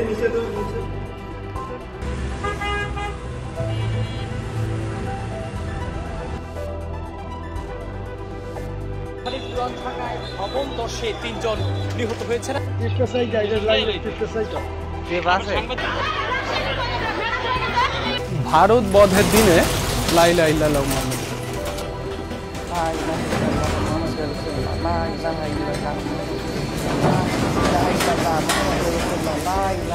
नीचे तो नीचे ভবন ধসে ৩ জন নিহত হয়েছে। ভারত বধের দিনে লা ইলাহা ইল্লাল্লাহু মুহাম্মাদুর রাসূলুল্লাহ।